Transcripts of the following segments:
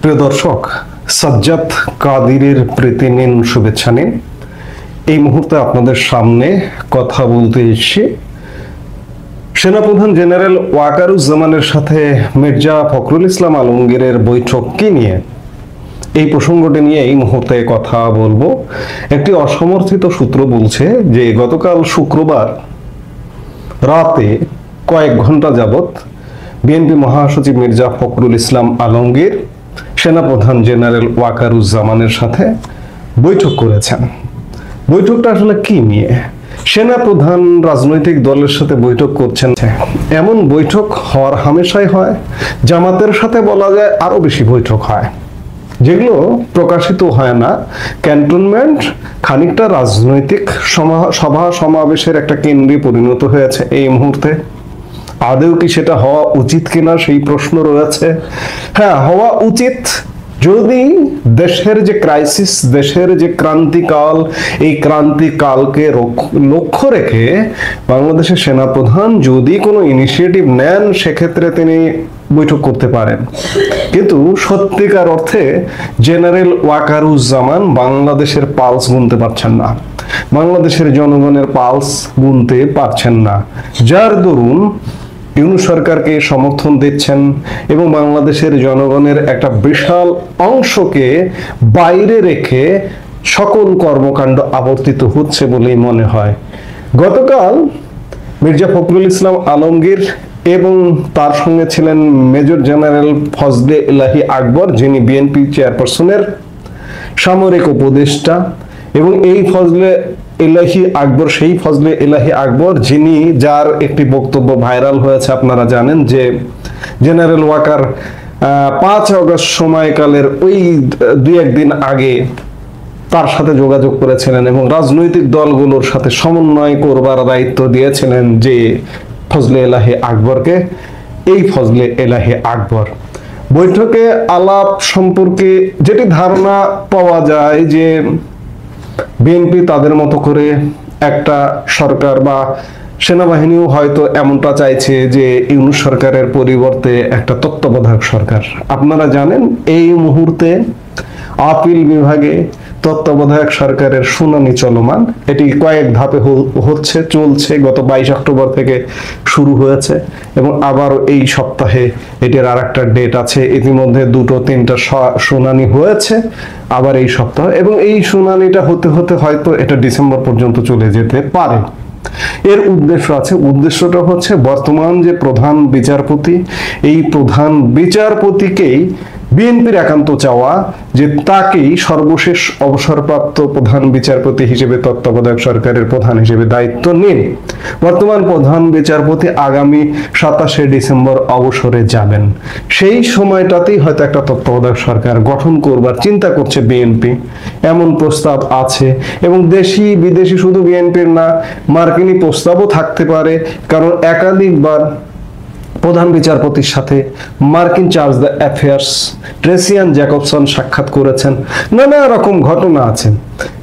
প্রিয় দর্শক, সাজ্জাদ কাদিরের প্রীতি নিন, শুভেচ্ছা নিন। এই মুহূর্তে আপনাদের সামনে কথা বলতে এসেছি সেনাপ্রধান জেনারেল ওয়াকারুজ্জামানের সাথে মির্জা ফখরুল ইসলাম আলমগীরের বৈঠক কি নিয়ে, এই প্রসঙ্গটি নিয়ে এই মুহূর্তে কথা বলবো। একটি অসমর্থিত সূত্র বলছে যে গতকাল শুক্রবার রাতে কয়েক ঘন্টা যাবত বিএনপি মহাসচিব মির্জা ফখরুল ইসলাম আলমগীর সেনাপ্রধান জেনারেল ওয়াকারুজ্জামানের সাথে বৈঠক করেছেন। বৈঠকটা আসলে কি নিয়ে? সেনাপ্রধান রাজনৈতিক দলের সাথে বৈঠক করছেন, এমন বৈঠক হওয়ার হামেশাই হয়। জামাতের সাথে বলা যায় আরো বেশি বৈঠক হয়, যেগুলো প্রকাশিত হয় না। ক্যান্টনমেন্ট খানিকটা রাজনৈতিক সভা সমাবেশের একটা কেন্দ্রে পরিণত হয়েছে এই মুহূর্তে। আদৌ কি সেটা হওয়া উচিত কিনা সেই প্রশ্ন রয়েছে। হ্যাঁ, হওয়া উচিত যদি দেশের যে ক্রাইসিস, দেশের যে ক্রান্তিকাল, এই ক্রান্তিকালকে লক্ষ্য রেখে বাংলাদেশের সেনাপ্রধান যদি কোনো ইনিশিয়েটিভ নেন, সেক্ষেত্রে তিনি বৈঠক করতে পারেন। কিন্তু সত্যিকার অর্থে জেনারেল ওয়াকারুজ্জামান বাংলাদেশের পালস গুনতে পারছেন না, বাংলাদেশের জনগণের পালস গুনতে পারছেন না, যার দরুন ইউনূস সরকারকে সমর্থন দিচ্ছেন এবং বাংলাদেশের জনগণের একটা বিশাল অংশকে বাইরে রেখে সকল কর্মকাণ্ড আবর্তিত হচ্ছে বলেই মনে হয়। গতকাল মির্জা ফখরুল ইসলাম আলমগীর এবং তার সঙ্গে ছিলেন মেজর জেনারেল ফজলে এলাহি আকবর, যিনি বিএনপি চেয়ারপারসনের সামরিক উপদেষ্টা। এবং এই ফজলে এলাহি আকবর সেই ফজলে এলাহি আকবর যার একটি বক্তব্য ভাইরাল হয়েছে, আপনারা জানেন যে জেনারেল ওয়াকার 5 আগস্ট সময়কালের ওই 2-1 দিন আগে তার সাথে যোগাযোগ করেছিলেন এবং রাজনৈতিক দলগুলোর সাথে সমন্বয় করবার দায়িত্ব দিয়েছিলেন যে ফজলে এলাহি আকবরকে। এই ফজলে এলাহি আকবর বৈঠকে আলাপ সম্পর্কে যেটি ধারণা পাওয়া যায় যে বিএনপি তাদের মতো করে একটা সরকার বা সেনাবাহিনীও হয়তো এমনটা চাইছে যে ইউনূস সরকারের পরিবর্তে একটা তত্ত্বাবধায়ক সরকার। আপনারা জানেন এই মুহূর্তে আপিল বিভাগে তত্ত্বাবধায়ক সরকারের শুনানি চলমান। এটি কয়েক ধাপে চলছে। গত 22 অক্টোবর থেকে শুরু হয়েছে এবং আবারও এই সপ্তাহে এটির আর একটা ডেট আছে। ইতিমধ্যে 2-3টা শুনানি হয়েছে আবার এই সপ্তাহ, এবং এই শুনানিটা হতে হতে হয়তো এটা ডিসেম্বর পর্যন্ত চলে যেতে পারে। এর উদ্দেশ্যটা হচ্ছে বর্তমান যে প্রধান বিচারপতি, এই প্রধান বিচারপতিকেই বিএনপির একান্ত চাওয়া যে তাকেই সর্বশেষ অবসরপ্রাপ্ত প্রধান বিচারপতি হিসেবে তত্ত্বাবধায়ক সরকারের প্রধান হিসেবে দায়িত্ব নিন। বর্তমান প্রধান বিচারপতি আগামী 27শে ডিসেম্বর অবসরে যাবেন। সেই সময়টাতেই হয়তো একটা তত্ত্বাবধায়ক সরকার গঠন করবার চিন্তা করছে বিএনপি, এমন প্রস্তাব আছে। এবং দেশি বিদেশি শুধু বিএনপির না, মার্কিনী প্রস্তাবও থাকতে পারে, কারণ একাধিকবার প্রধান বিচারপতির সাথে মার্কিন charge the affairs Tracey Ann Jacobson সাক্ষাৎ করেছেন। নানা রকম ঘটনা আছে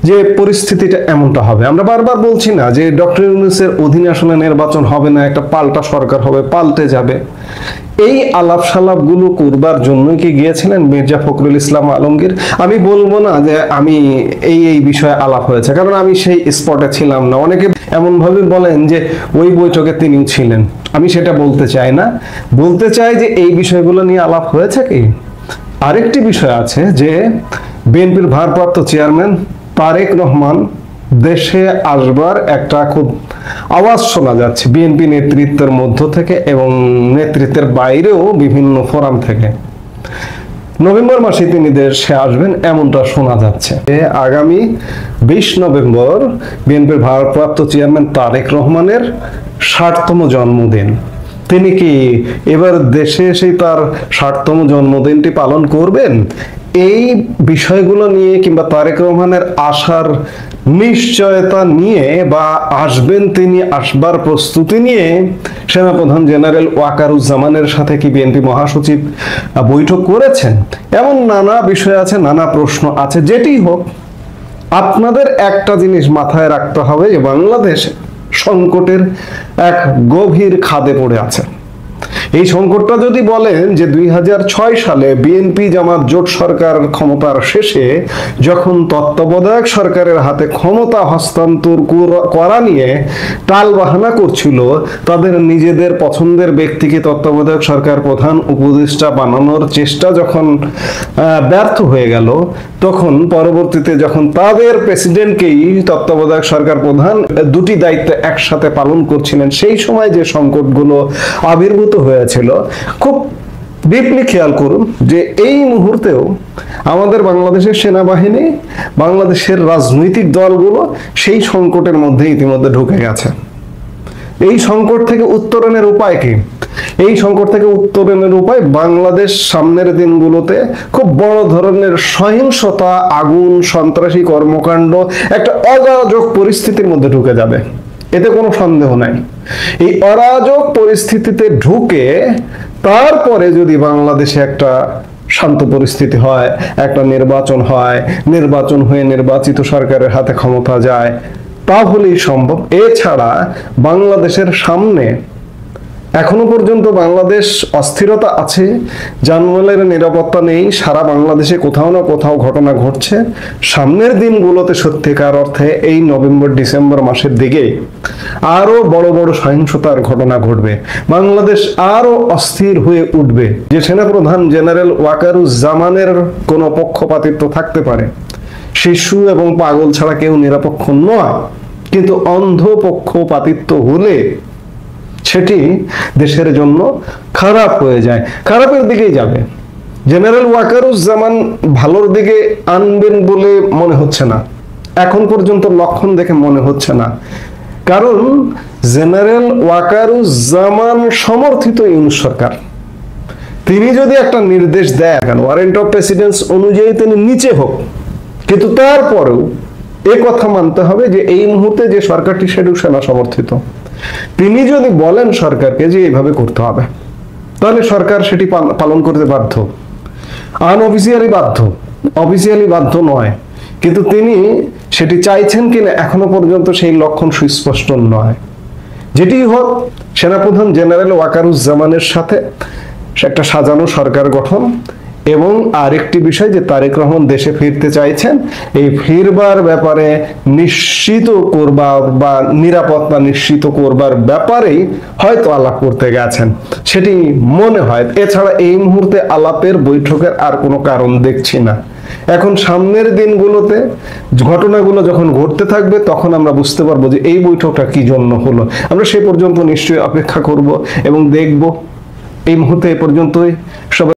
যে পরিস্থিতিটা এমনটা হবে। আমরা বারবার বলছি না যে ডক্টর ইউনূসের অধীনে আসলে নির্বাচন হবে না, একটা পাল্টা সরকার হবে, পাল্টে যাবে। এই আলাপ সালাপ গুলো করবার জন্যই কি গিয়েছিলেন মির্জা ফখরুল ইসলাম আলমগীর? আমি বলবো না যে আমি এই বিষয়ে আলাপ হয়েছে, কারণ আমি সেই স্পটে ছিলাম না। অনেকে এমন ভাবে বলেন যে ওই বৈঠকে তিনিও ছিলেন। আমি সেটা বলতে চাই না, বলতে চাই যে এই বিষয়গুলো নিয়ে আলাপ হয়েছে কি। আরেকটি বিষয় আছে যে বিএনপির ভারপ্রাপ্ত চেয়ারম্যান তারেক রহমান দেশে আসবার একটা খুব আওয়াজ শোনা যাচ্ছে বিএনপি নেতৃত্বের মধ্য থেকে এবং নেতৃত্বের বাইরেও বিভিন্ন ফোরাম থেকে। নভেম্বর মাসে তিনি দেশে আসবেন এমনটা শোনা যাচ্ছে। আগামী 20 নভেম্বর বিএনপির ভারপ্রাপ্ত চেয়ারম্যান তারেক রহমানের 60তম জন্মদিন। তিনি কি এবার দেশে এসে তার 60তম জন্মদিনটি পালন করবেন? এই বিষয়গুলো নিয়ে কিংবা তারেক রহমানের আসার নিশ্চয়তা নিয়ে বা আসবেন তিনি, আসবার প্রস্তুতি নিয়ে সেনাপ্রধান জেনারেল ওয়াকারুজ্জামানের সাথে কি বিএনপি মহাসচিব বৈঠক করেছেন? এমন নানা বিষয় আছে, নানা প্রশ্ন আছে। যেটি হোক, আপনাদের একটা জিনিস মাথায় রাখতে হবে যে বাংলাদেশ সংকটের এক গভীর খাদে পড়ে আছে। এই সংকটটা যদি বলেন যে 2006 সালে বিএনপি জামাত জোট সরকার ক্ষমতার শেষে যখন তত্ত্বাবধায়ক সরকারের হাতে ক্ষমতা হস্তান্তর করা নিয়ে টালবাহানা করছিল, তাদের নিজেদের পছন্দের ব্যক্তিকে তত্ত্বাবধায়ক সরকার প্রধান উপদেষ্টা বানানোর চেষ্টা যখন ব্যর্থ হয়ে গেল, তখন পরবর্তীতে যখন তাদের প্রেসিডেন্টকেই তত্ত্বাবধায়ক সরকার প্রধান দুটি দায়িত্ব একসাথে পালন করছিলেন, সেই সময় যে সংকটগুলো আবির্ভূত হয়েছিল, খুব ডিপলি খেয়াল করুন যে এই মুহূর্তেও আমাদের বাংলাদেশের সেনাবাহিনী, বাংলাদেশের রাজনৈতিক দলগুলো সেই সংকটের মধ্যে ইতিমধ্যে ঢুকে গেছে। এই সংকট থেকে উত্তরণের উপায় কি? এই সংকট থেকে উত্তরণের উপায়, বাংলাদেশ সামনের দিনগুলোতে খুব বড় ধরনের সহিংসতা, আগুন, সন্ত্রাসী কর্মকাণ্ড, একটা অরাজক পরিস্থিতির মধ্যে ঢুকে যাবে, এতে কোনো সন্দেহ নাই। এই অরাজক পরিস্থিতিতে ঢুকে তারপরে যদি বাংলাদেশে একটা শান্ত পরিস্থিতি হয়, একটা নির্বাচন হয়, নির্বাচন হয়ে নির্বাচিত সরকারের হাতে ক্ষমতা যায়, তাহলেই সম্ভব। এছাড়া বাংলাদেশের সামনে এখনো পর্যন্ত বাংলাদেশ অস্থিরতা আছে, জানমালের নিরাপত্তা নেই, সারা বাংলাদেশে কোথাও না কোথাও ঘটনা ঘটছে। সামনের দিনগুলোতে সত্যিকার অর্থে এই নভেম্বর ডিসেম্বর মাসের দিকে আরো বড় বড় সহিংসতার ঘটনা ঘটবে, বাংলাদেশ আরো অস্থির হয়ে উঠবে। যে সেনাপ্রধান জেনারেল ওয়াকারুজ্জামানের কোনো পক্ষপাতিত্ব থাকতে পারে, শিশু এবং পাগল ছাড়া কেউ নিরপেক্ষ নয়, কিন্তু অন্ধ পক্ষপাতিত্ব হলে সেটি দেশের জন্য খারাপ হয়ে যায়, খারাপের দিকেই যাবে। জেনারেল ওয়াকারুজ্জামান ভালোর দিকে আনবেন বলে মনে হচ্ছে না, এখন পর্যন্ত লক্ষণ দেখে মনে হচ্ছে না। কারণ জেনারেল ওয়াকারুজ্জামান সমর্থিত ইউনূস সরকার, তিনি যদি একটা নির্দেশ দেন, ওয়ারেন্ট অফ প্রেসিডেন্স অনুযায়ী তিনি নিচে হোক, কিন্তু তারপরেও এ কথা মানতে হবে যে এই মুহূর্তে যে সরকারটি সেটি সেনা সমর্থিত। তিনি যদি বলেন সরকারকে যে এইভাবে করতে হবে, তাহলে সরকার সেটি পালন করতে বাধ্য, আনঅফিসিয়ালি বাধ্য, অফিসিয়ালি বাধ্য নয়। কিন্তু তিনি সেটি চাইছেন কিনা এখনো পর্যন্ত সেই লক্ষণ সুস্পষ্ট নয়। যেটি হোক, সেনাপ্রধান জেনারেল ওয়াকারুজ্জামানের সাথে একটা সাজানো সরকার গঠন, এবং আরেকটি বিষয় যে তারেক রহমান দেশে ফিরতে চাইছেন, এই ফিরবার ব্যাপারে নিশ্চিত করবার বা নিরাপত্তা নিশ্চিত করবার ব্যাপারেই হয়তো আলাপ করতে গেছেন, সেটি মনে হয়। এছাড়া এই মুহূর্তে আলাপের বৈঠকের আর কোনো কারণ দেখছি না। এখন সামনের দিনগুলোতে ঘটনাগুলো যখন ঘটতে থাকবে, তখন আমরা বুঝতে পারবো যে এই বৈঠকটা কি জন্য হলো। আমরা সে পর্যন্ত নিশ্চয়ই অপেক্ষা করব এবং দেখব। এই মুহূর্তে এ পর্যন্তই। সবাই